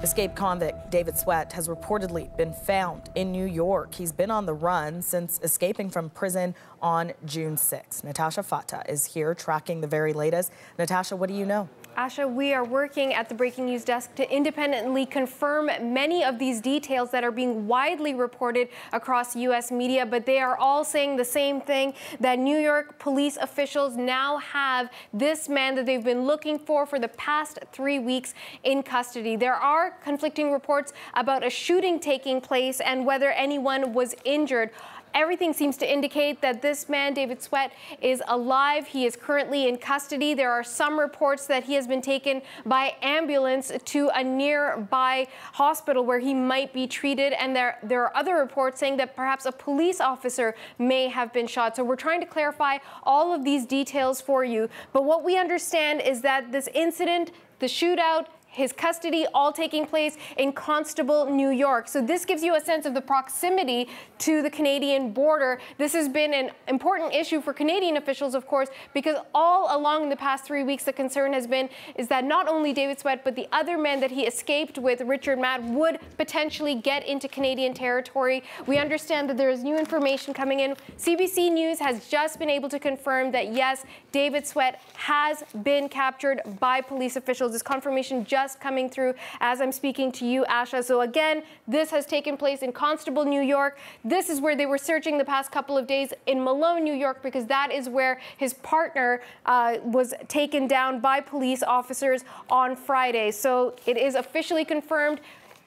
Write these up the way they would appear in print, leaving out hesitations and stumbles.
Escaped convict David Sweat has reportedly been found in New York. He's been on the run since escaping from prison on June 6. Natasha Fata is here tracking the very latest. Natasha, what do you know? Asha, we are working at the breaking news desk to independently confirm many of these details that are being widely reported across U.S. media, but they are all saying the same thing, that New York police officials now have this man that they've been looking for the past 3 weeks in custody. There are conflicting reports about a shooting taking place and whether anyone was injured. Everything seems to indicate that this man, David Sweat, is alive. He is currently in custody. There are some reports that he has been taken by ambulance to a nearby hospital where he might be treated. And there are other reports saying that perhaps a police officer may have been shot. So we're trying to clarify all of these details for you. But what we understand is that this incident, the shootout, his custody, all taking place in Constable, New York. So this gives you a sense of the proximity to the Canadian border. This has been an important issue for Canadian officials, of course, because all along the past 3 weeks, the concern has been is that not only David Sweat, but the other men that he escaped with, Richard Matt, would potentially get into Canadian territory. We understand that there is new information coming in. CBC News has just been able to confirm that, yes, David Sweat has been captured by police officials. This confirmation just coming through as I'm speaking to you, Asha. So again, this has taken place in Constable, New York. This is where they were searching the past couple of days in Malone, New York, because that is where his partner was taken down by police officers on Friday. So it is officially confirmed.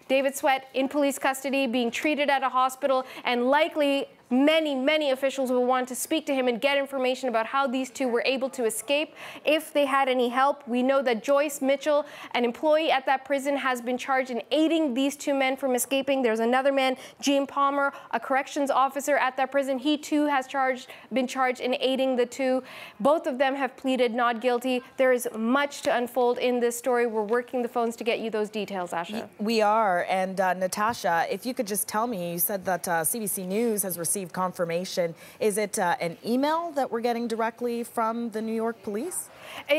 David Sweat in police custody, being treated at a hospital, and likely many officials will want to speak to him and get information about how these two were able to escape, if they had any help. We know that Joyce Mitchell, an employee at that prison, has been charged in aiding these two men from escaping. There's another man, Gene Palmer, a corrections officer at that prison. He too has been charged in aiding the two. Both of them have pleaded not guilty. There is much to unfold in this story. We're working the phones to get you those details, Asha. We are. And Natasha, if you could just tell me, you said that CBC News has received confirmation. Is it an email that we're getting directly from the New York police?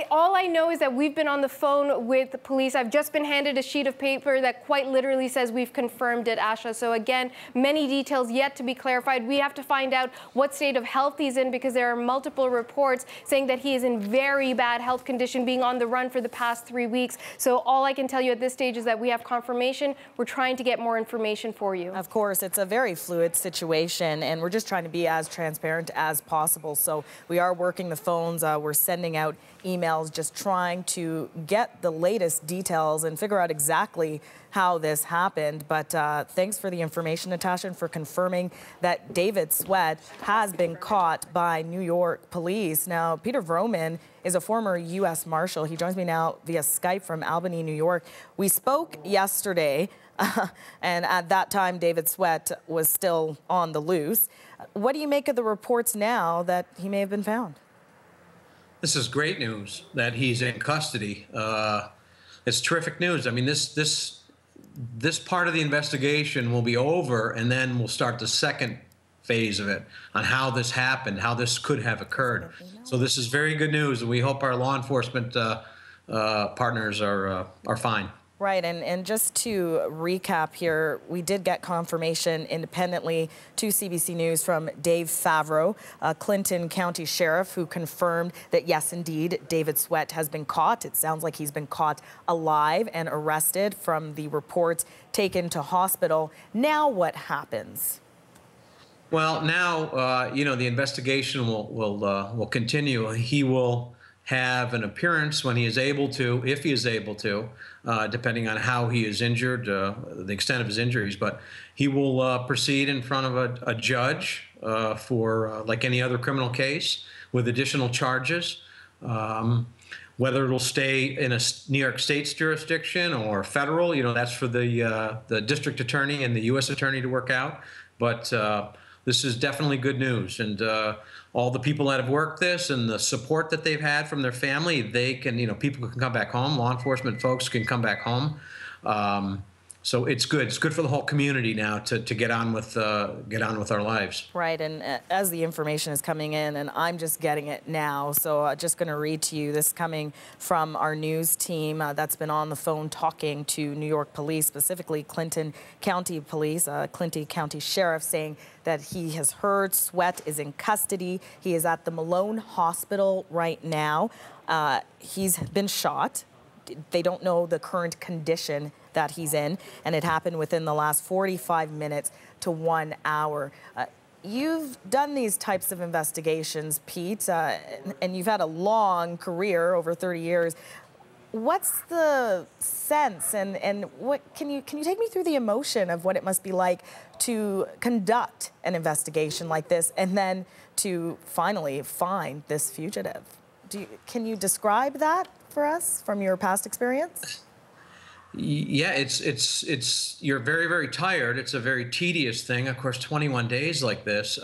All I know is that we've been on the phone with the police. I've just been handed a sheet of paper that quite literally says we've confirmed it, Asha. So again, many details yet to be clarified. We have to find out what state of health he's in, because there are multiple reports saying that he is in very bad health condition, being on the run for the past 3 weeks. So all I can tell you at this stage is that we have confirmation. We're trying to get more information for you. Of course, it's a very fluid situation, and we're just trying to be as transparent as possible. So we are working the phones. We're sending out emails, just trying to get the latest details and figure out exactly how this happened. But thanks for the information, Natasha, and for confirming that David Sweat has been caught by New York police. Now, Peter Vroman is a former U.S. Marshal. He joins me now via Skype from Albany, New York. We spoke yesterday, and at that time, David Sweat was still on the loose. What do you make of the reports now that he may have been found? This is great news that he's in custody. It's terrific news. I mean, this part of the investigation will be over, and then we'll start the second phase of it on how this happened, how this could have occurred. So this is very good news, and we hope our law enforcement partners are fine. Right, and just to recap here, we did get confirmation independently to CBC News from Dave Favreau, Clinton County Sheriff, who confirmed that, yes, indeed, David Sweat has been caught. It sounds like he's been caught alive and arrested from the reports taken to hospital. Now what happens? Well, now, you know, the investigation will continue. He will have an appearance when he is able to, if he is able to, depending on how he is injured, the extent of his injuries. But he will proceed in front of a judge for, like any other criminal case, with additional charges. Whether it'll stay in a New York State's jurisdiction or federal, you know, that's for the district attorney and the U.S. attorney to work out. But this is definitely good news, and all the people that have worked this and the support that they've had from their family, they can, you know, people can come back home. Law enforcement folks can come back home. So it's good. It's good for the whole community now to get on with our lives. Right, and as the information is coming in, and I'm just getting it now, so just going to read to you this coming from our news team that's been on the phone talking to New York police, specifically Clinton County Police, Clinton County Sheriff, saying that he has heard Sweat is in custody. He is at the Malone Hospital right now. He's been shot. They don't know the current condition that he's in, and it happened within the last 45 minutes to 1 hour. You've done these types of investigations, Pete, and you've had a long career, over 30 years. What's the sense, and what can you take me through the emotion of what it must be like to conduct an investigation like this and then to finally find this fugitive? Can you describe that for us from your past experience? Yeah, it's you're very, very tired. It's a very tedious thing. Of course, 21 days like this,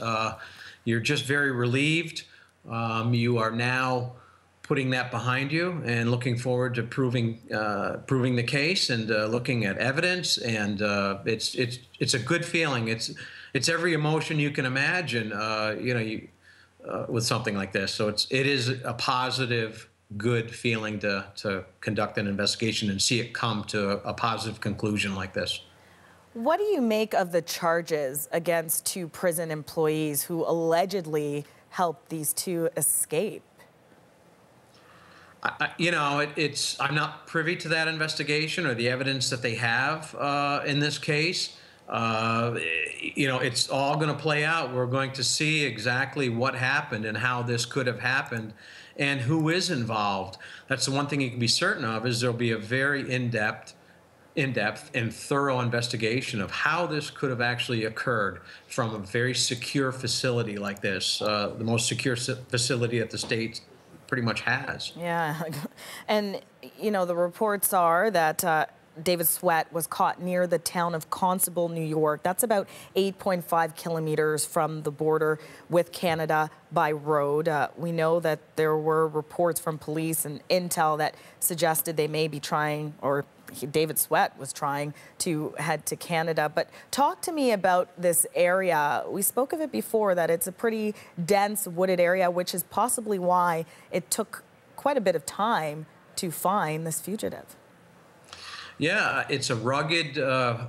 you're just very relieved. You are now putting that behind you and looking forward to proving the case and looking at evidence. And it's a good feeling. It's every emotion you can imagine. With something like this. So it is a positive, good feeling to conduct an investigation and see it come to a positive conclusion like this. What do you make of the charges against 2 prison employees who allegedly helped these 2 escape? I'm not privy to that investigation or the evidence that they have in this case. It's all going to play out. We're going to see exactly what happened and how this could have happened and who is involved. That's the one thing you can be certain of, is there'll be a very in-depth and thorough investigation of how this could have actually occurred from a very secure facility like this, the most secure facility that the state pretty much has. Yeah, and the reports are that David Sweat was caught near the town of Constable, New York. That's about 8.5 kilometers from the border with Canada by road. We know that there were reports from police and intel that suggested they may be trying, or David Sweat was trying to head to Canada. But talk to me about this area. We spoke of it before, that it's a pretty dense wooded area, which is possibly why it took quite a bit of time to find this fugitive. Yeah, it's a rugged,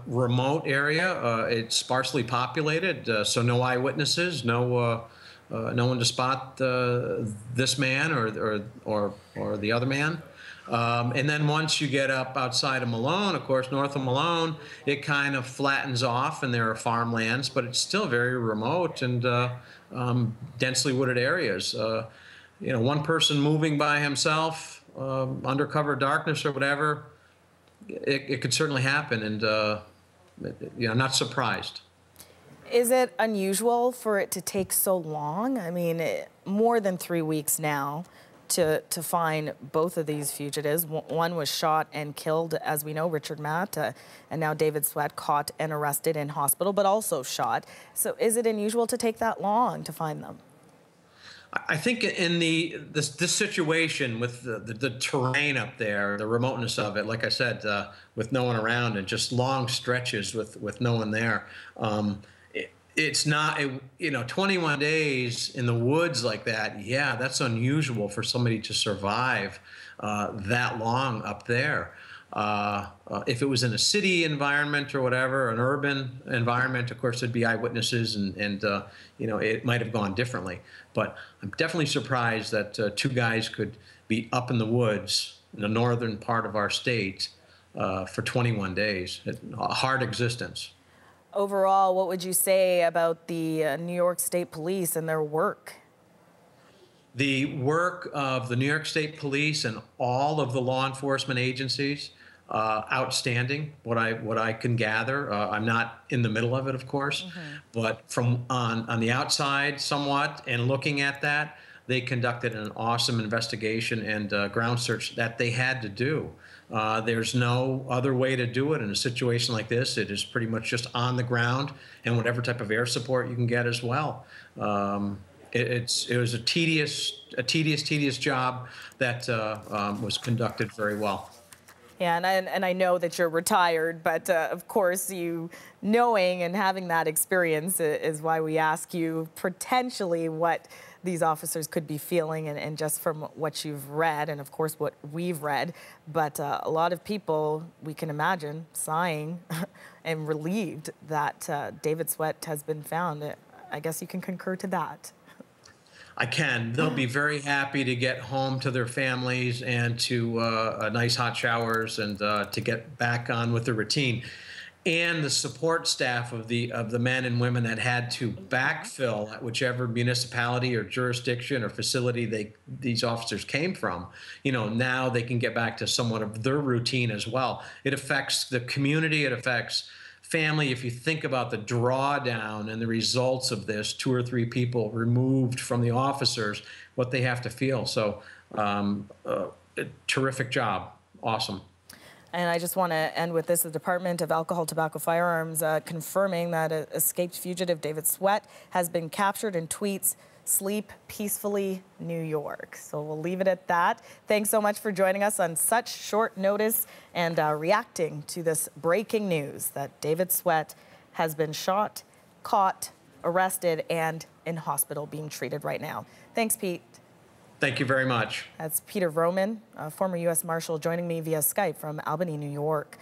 remote area. It's sparsely populated, so no eyewitnesses, no one to spot this man or the other man. And then once you get up outside of Malone, of course, north of Malone, it kind of flattens off, and there are farmlands, but it's still very remote and densely wooded areas. One person moving by himself, under cover of darkness or whatever. It could certainly happen, and I'm not surprised. Is it unusual for it to take so long? I mean, more than 3 weeks now to find both of these fugitives. One was shot and killed, as we know, Richard Matt, and now David Sweat caught and arrested in hospital, but also shot. So is it unusual to take that long to find them? I think in this situation with the terrain up there, the remoteness of it, like I said, with no one around and just long stretches with no one there, it's not 21 days in the woods like that. Yeah, that's unusual for somebody to survive that long up there. If it was in a city environment or whatever, an urban environment, of course, there'd be eyewitnesses and it might have gone differently. But I'm definitely surprised that 2 guys could be up in the woods in the northern part of our state for 21 days. A hard existence. Overall, what would you say about the New York State Police and their work? The work of the New York State Police and all of the law enforcement agencies, outstanding. What I can gather, I'm not in the middle of it, of course, but from on the outside somewhat and looking at that, they conducted an awesome investigation and ground search that they had to do. There's no other way to do it in a situation like this. It is pretty much just on the ground and whatever type of air support you can get as well. It was a tedious job that was conducted very well. Yeah, and I know that you're retired, but of course, you knowing and having that experience is why we ask you potentially what these officers could be feeling, and just from what you've read, and of course what we've read. But a lot of people, we can imagine, sighing and relieved that David Sweat has been found. I guess you can concur to that. I can. They'll be very happy to get home to their families and to nice hot showers and to get back on with their routine. And the support staff of the men and women that had to backfill at whichever municipality or jurisdiction or facility these officers came from, now they can get back to somewhat of their routine as well. It affects the community. It affects family. If you think about the drawdown and the results of this, 2 or 3 people removed from the officers, what they have to feel. So a terrific job. Awesome. And I just want to end with this. The Department of Alcohol, Tobacco, Firearms confirming that escaped fugitive David Sweat has been captured and tweets, "Sleep peacefully, New York." So we'll leave it at that. Thanks so much for joining us on such short notice and reacting to this breaking news that David Sweat has been shot, caught, arrested, and in hospital being treated right now. Thanks, Pete. Thank you very much. That's Peter Vroman, a former U.S. Marshal, joining me via Skype from Albany, New York.